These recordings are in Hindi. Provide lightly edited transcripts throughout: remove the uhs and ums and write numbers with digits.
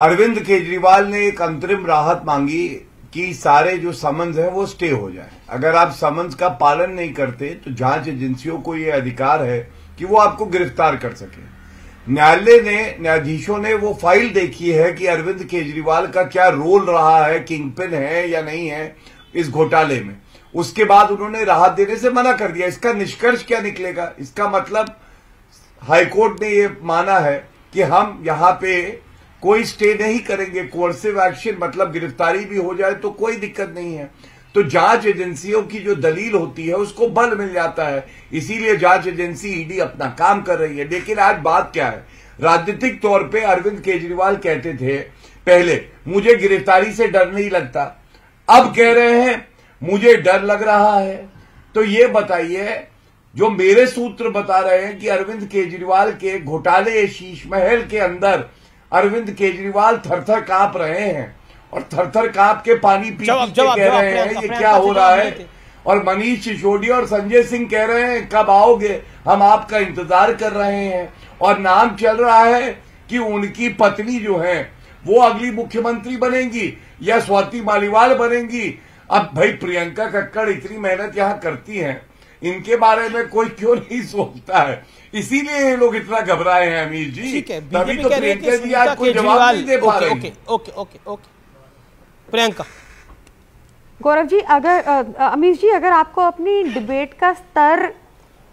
अरविंद केजरीवाल ने एक अंतरिम राहत मांगी कि सारे जो समन्स हैं वो स्टे हो जाए। अगर आप समन्स का पालन नहीं करते तो जांच एजेंसियों को ये अधिकार है कि वो आपको गिरफ्तार कर सके। न्यायालय ने, न्यायाधीशों ने वो फाइल देखी है कि अरविंद केजरीवाल का क्या रोल रहा है, किंगपिन है या नहीं है इस घोटाले में। उसके बाद उन्होंने राहत देने से मना कर दिया। इसका निष्कर्ष क्या निकलेगा? इसका मतलब हाईकोर्ट ने ये माना है कि हम यहां पे कोई स्टे नहीं करेंगे, कोर्सिव एक्शन मतलब गिरफ्तारी भी हो जाए तो कोई दिक्कत नहीं है। तो जांच एजेंसियों की जो दलील होती है उसको बल मिल जाता है, इसीलिए जांच एजेंसी ईडी अपना काम कर रही है। लेकिन आज बात क्या है? राजनीतिक तौर पे अरविंद केजरीवाल कहते थे पहले मुझे गिरफ्तारी से डर नहीं लगता, अब कह रहे हैं मुझे डर लग रहा है। तो ये बताइए, जो मेरे सूत्र बता रहे हैं कि अरविंद केजरीवाल के घोटाले शीश महल के अंदर अरविंद केजरीवाल थर-थर कांप रहे हैं और थर-थर कांप के पानी पी के कह रहे हैं ये क्या हो रहा है। और मनीष सिसोदिया और संजय सिंह कह रहे हैं कब आओगे, हम आपका इंतजार कर रहे हैं। और नाम चल रहा है कि उनकी पत्नी जो है वो अगली मुख्यमंत्री बनेंगी या स्वाति मालीवाल बनेंगी। अब भाई प्रियंका कक्कड़ इतनी मेहनत यहां करती हैं, इनके बारे में कोई क्यों नहीं सोचता है? इसीलिए ये लोग इतना घबराए हैं अमीर जी। ठीक है, तभी तो प्रियंका जी आज कोई जवाब नहीं दे पा रही। ओके प्रियंका। गौरव जी, अगर अमीर जी अगर आपको अपनी डिबेट का स्तर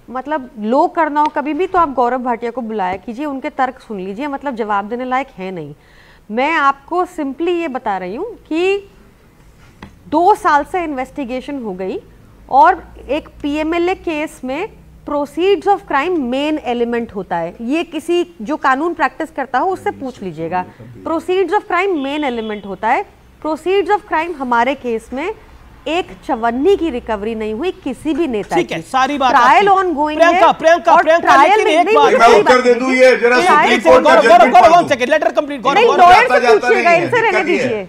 मतलब लो करना हो कभी भी तो आप गौरव भाटिया को बुलाया कीजिए, उनके तर्क सुन लीजिए, मतलब जवाब देने लायक है नहीं। मैं आपको सिंपली ये बता रही हूँ कि 2 साल से इन्वेस्टिगेशन हो गई और एक पीएमएलए केस में proceeds of crime main element होता है। ये किसी जो कानून प्रैक्टिस करता हो उससे पूछ लीजिएगा। Proceeds of crime main element होता है। प्रोसीड्स ऑफ क्राइम हमारे केस में एक चवन्नी की रिकवरी नहीं हुई किसी भी नेता की। सारी बात ट्रायल ऑन गोइंग है। प्रियंका ट्रायल में एक बात मैं उत्तर दे दूं, ये जरा सुप्रीम कोर्ट का जजमेंट सेकंड लेटर कंप्लीट नहीं, लॉयर से पूछिएगा, इनसे रहने दीजिए।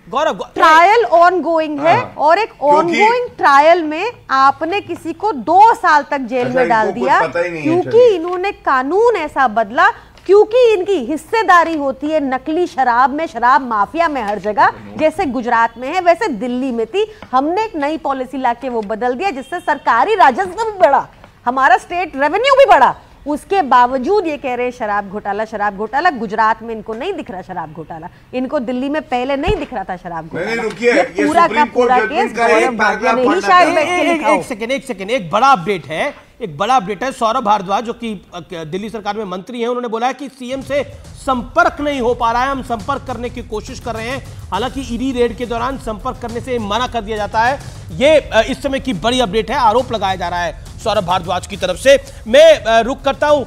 गौरव, ट्रायल ऑन गोइंग है और एक ऑन गोइंग ट्रायल में आपने किसी को 2 साल तक जेल में डाल दिया क्योंकि इन्होंने कानून ऐसा बदला, क्योंकि इनकी हिस्सेदारी होती है नकली शराब में, शराब माफिया में हर जगह। जैसे गुजरात में है वैसे दिल्ली में थी। हमने एक नई पॉलिसी लाके वो बदल दिया जिससे सरकारी राजस्व भी बढ़ा, हमारा स्टेट रेवेन्यू भी बढ़ा। उसके बावजूद ये कह रहे हैं शराब घोटाला, शराब घोटाला। गुजरात में इनको नहीं दिख रहा शराब घोटाला, इनको दिल्ली में पहले नहीं दिख रहा था शराब घोटाला। ये पूरा का पूरा केस गौरव भाटिया ने ही शायद बैठ के लिखा हो। एक सेकंड, एक बड़ा अपडेट है, सौरभ भारद्वाज जो कि दिल्ली सरकार में मंत्री हैं, उन्होंने बोला है कि सीएम से संपर्क नहीं हो पा रहा है, हम संपर्क करने की कोशिश कर रहे हैं। हालांकि ईडी रेड के दौरान संपर्क करने से मना कर दिया जाता है। ये इस समय की बड़ी अपडेट है, आरोप लगाया जा रहा है सौरभ भारद्वाज की तरफ से। मैं रुक करता हूं,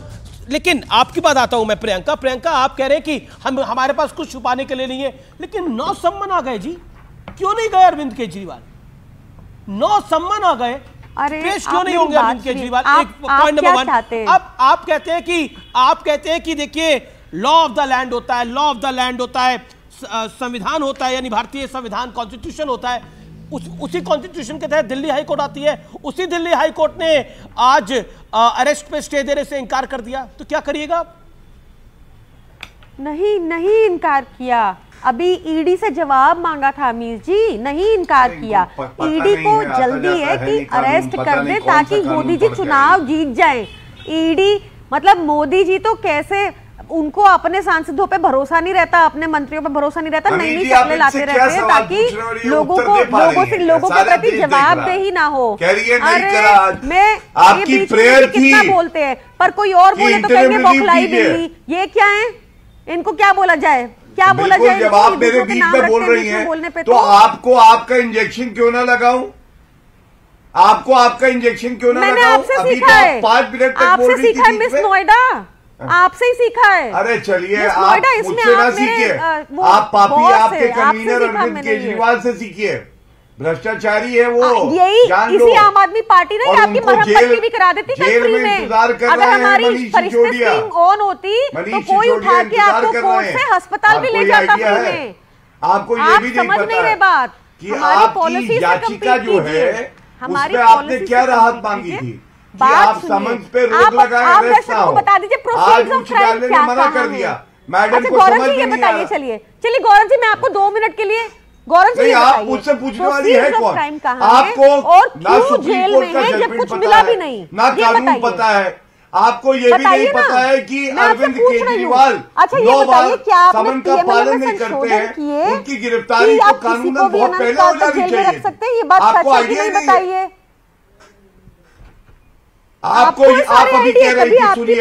लेकिन आपकी बात आता हूं मैं। प्रियंका, आप कह रहे हैं कि हमारे पास कुछ छुपाने के लिए नहीं है, लेकिन 9 सम्मन आ गए जी। क्यों नहीं गए अरविंद केजरीवाल? 9 सम्मन आ गए, पेश क्यों नहीं होंगे अरविंद केजरीवाल? एक पॉइंट नंबर 1। अब आप कहते हैं कि देखिए लॉ ऑफ द लैंड होता है, लॉ ऑफ द लैंड होता है, संविधान होता है, यानी भारतीय संविधान कॉन्स्टिट्यूशन होता है। उसी कॉन्स्टिट्यूशन के तहत दिल्ली हाई कोर्ट आती है। उसी दिल्ली हाई कोर्ट ने आज अरेस्ट पे स्टे देने से इनकार कर दिया, तो क्या करिएगा आप? नहीं इनकार किया, अभी ईडी से जवाब मांगा था अमीर जी, नहीं इनकार किया। ईडी को जल्दी है कि अरेस्ट कर दे ताकि मोदी जी चुनाव जीत जाएं। ईडी मतलब मोदी जी तो कैसे, उनको अपने सांसदों पे भरोसा नहीं रहता, अपने मंत्रियों पे भरोसा नहीं रहता, नई शक्लें लाते रहते हैं ताकि लोगों के प्रति जवाबदेही ना हो। अरे मैं आपकी प्रेयर थी, कितना बोलते हैं, पर कोई और बोले तो कहेंगे बौखलाई बिल्ली। ये क्या है, इनको क्या बोला जाए, क्या बोला जाए? जब आप मेरे बीच में बोल रही हैं तो आपको आपका इंजेक्शन क्यों ना लगाऊं? आपको आपका इंजेक्शन क्यों ना लगाऊं? मैंने आपसे सीखा है, 5 मिनट तक आपसे सीखा है मिस नोएडा, आपसे ही सीखा है। अरे चलिए, आप मुझसे ना सीखिए, आप पापी आपके कन्वीनर अरविंद केजरीवाल से सीखिए। भ्रष्टाचारी है वो, यही इसी आम आदमी पार्टी ने आपकी मरहम भी करा देती था फ्री में। अगर हमारी फरिश्ते स्कीम ऑन होती तो कोई उठा के आपको कोर्ट से अस्पताल भी ले जाता फ्री में। आपको ये भी समझ नहीं रहे बात कि आपकी याचिका जो है उसमें आपने क्या राहत मांगी थी कि आप समन्स पे रोक लगाए, अरेस्ट ना हो। बता दीजिए आज उच्च न्यायालय ने मना कर दिया मैडम अच्छा को गौरव समझ जी ये में नहीं आ बताइए, रहा। चलिए गौरव जी मैं आपको 2 मिनट के लिए, गौरव जी नहीं, ये आप बताइए, मुझसे पूछने वाली है proceeds of कौन? crime कहाँ आपको है और ना क्यों सुप्रीम जेल कोर्ट में का है जब जजमेंट कुछ पता मिला है, भी नहीं, ना ये कानून बताइए। पता है, आपको ये भी नहीं पता है कि अरविंद केजरीवाल अच्छा ये 9 बार बताइए क्या आपने समन का पीएमएलए पालन में नहीं करते संशोधन किए हैं, उनकी गिरफ्तारी कि तो आप किसी कानूनन को भी बहुत पहले हो अनंत काल तक जानी जेल में चाहिए। रख सकते हैं, ये बात आपको सच है कि आइडिया नहीं नहीं है। बताइए। आपको आप अभी कह रहे हैं कि सुनिए,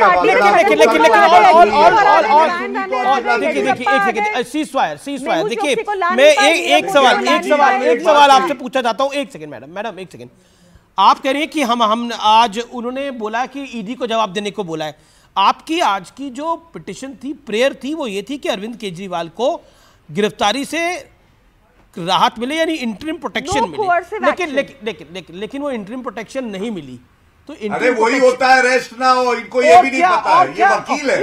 देखिए सीजफायर देखिए, मैं एक सवाल आपसे पूछना चाहता हूं। एक सेकंड मैडम, एक सेकंड। आप कह रही हैं कि हम आज उन्होंने बोला कि ईडी को जवाब देने को बोला है। आपकी आज की जो पिटिशन थी, प्रेयर थी, वो ये थी कि अरविंद केजरीवाल को गिरफ्तारी से राहत मिले, यानी इंटरिम प्रोटेक्शन मिले। लेकिन वो इंटरिम प्रोटेक्शन नहीं मिली। तो अरे वही होता है, रेस्ट ना हो, इनको ये भी नहीं पता है, ये वकील है,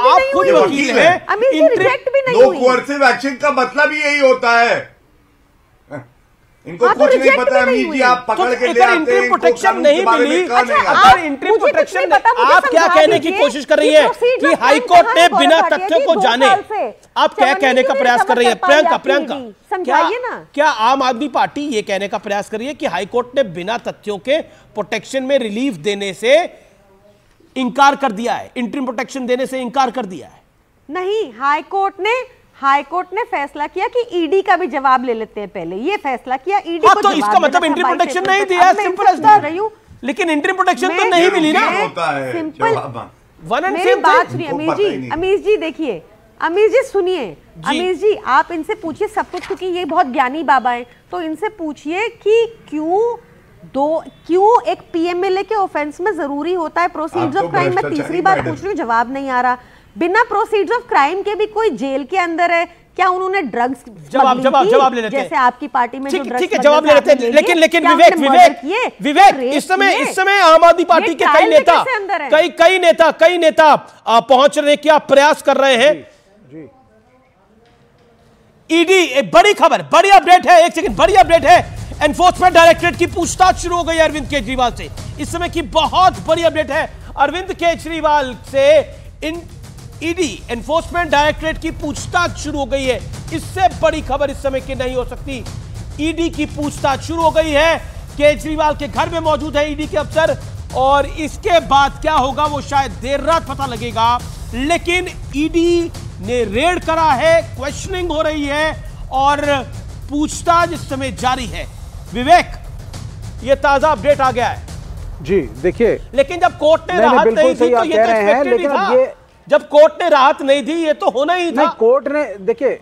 आप खुद वकील हैं। नो कोअर्सिव एक्शन का मतलब ही यही होता है। इनको कुछ नहीं पता है। अमीर जी आप पकड़ के ले आते हैं, प्रोटेक्शन नहीं मिली। अगर इंटरिम प्रोटेक्शन, आप क्या कहने की कोशिश कर रही है कि हाईकोर्ट ने बिना तथ्यों को जाने, आप क्या कहने का प्रयास कर रही है? प्रियंका समझाइए ना। क्या आम आदमी पार्टी ये कहने का प्रयास कर रही है कि हाईकोर्ट ने बिना तथ्यों के प्रोटेक्शन में रिलीफ देने से इंकार कर दिया है, इंटरिम प्रोटेक्शन देने से इंकार कर दिया है? नहीं, हाईकोर्ट ने फैसला किया कि ईडी का भी जवाब ले लेते हैं पहले, ये फैसला किया ईडी को। तो इसका मतलब इंटरिम प्रोटेक्शन नहीं दिया, सिंपल एज दैट। लेकिन इंटरिम प्रोटेक्शन तो नहीं मिली ना। सिंपल मेरी बात सुनिए अमीर जी देखिए, अमीर जी सुनिए, अमीर जी आप इनसे पूछिए सब कुछ, क्योंकि ये बहुत ज्ञानी बाबा है, तो इनसे पूछिए कि क्यों एक पीएमएलए के ऑफेंस में जरूरी होता है प्रोसीड्स ऑफ क्राइम। मैं तीसरी बार पूछ रही हूँ, जवाब नहीं आ रहा। बिना प्रोसीड्स ऑफ क्राइम के भी कोई जेल के अंदर है क्या? उन्होंने ड्रग्स जवाब ले लेते हैं, जैसे आपकी पार्टी में जो ड्रग्स, ठीक है जवाब ले लेते हैं। लेकिन विवेक इस समय आम आदमी पार्टी के कई नेता पहुंचने का प्रयास कर रहे हैं। ईडी, एक बड़ी खबर, बड़ी अपडेट है, एक सेकंड, बड़ी अपडेट है। एनफोर्समेंट डायरेक्टरेट की पूछताछ शुरू हो गई अरविंद केजरीवाल से। इस समय की बहुत बड़ी अपडेट है। अरविंद केजरीवाल से ईडी, एनफोर्समेंट डायरेक्टरेट की पूछताछ शुरू हो गई है। इससे बड़ी खबर इस समय की नहीं हो सकती। ईडी की पूछताछ शुरू हो गई है। केजरीवाल के घर में मौजूद है ईडी के अफसर, और इसके बाद क्या होगा वो शायद देर रात पता लगेगा। लेकिन ईडी ने रेड करा है, क्वेश्चनिंग हो रही है और पूछताछ इस समय जारी है। विवेक, ये ताजा अपडेट आ गया है जी। देखिए, लेकिन जब कोर्ट ने राहत नहीं दी तो ये तो एक्सपेक्टेड ही था। जब कोर्ट ने राहत नहीं दी ये तो होना ही था। कोर्ट ने देखिए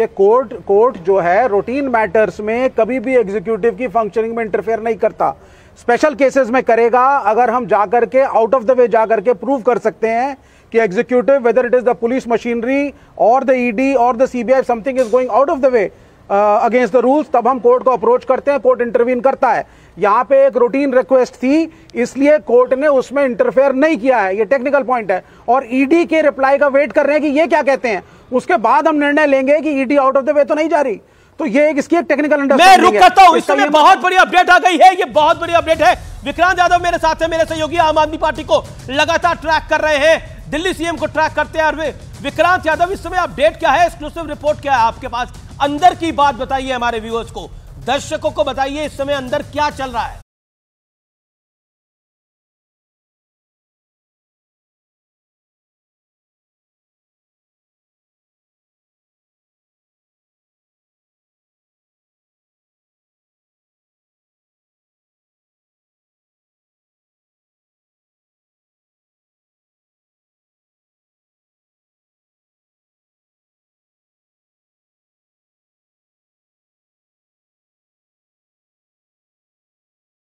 कोर्ट जो है रूटीन मैटर्स में कभी भी एग्जीक्यूटिव की फंक्शनिंग में इंटरफेयर नहीं करता। स्पेशल केसेस में करेगा अगर हम जाकर के आउट ऑफ द वे जाकर के प्रूव कर सकते हैं कि executive, whether it is the police machinery और द ईडी और the CBI, something is going out of the way against the rules, तब हम कोर्ट को अप्रोच करते हैं, कोर्ट इंटरवीन करता है। यहां पे एक रूटीन रिक्वेस्ट थी, इसलिए कोर्ट ने उसमें इंटरफेयर नहीं किया है। ये टेक्निकल पॉइंट है, और ईडी के रिप्लाई का वेट कर रहे हैं कि ये क्या कहते हैं, उसके बाद हम निर्णय लेंगे कि ED out of the way तो नहीं जा रही। तो ये इसकी एक टेक्निकल अंडरस्टैंडिंग है। मैं रुक करता हूं, इस समय बहुत बड़ी अपडेट आ गई है, ये बहुत बड़ी अपडेट है। विक्रांत यादव मेरे साथ है, मेरे सहयोगी आम आदमी पार्टी को लगातार ट्रैक कर रहे हैं, दिल्ली सीएम को ट्रैक करते हैं। और विक्रांत यादव, इस समय अपडेट क्या है, एक्सक्लूसिव रिपोर्ट क्या है आपके पास? अंदर की बात बताइए हमारे व्यूअर्स को, दर्शकों को बताइए, इस समय अंदर क्या चल रहा है?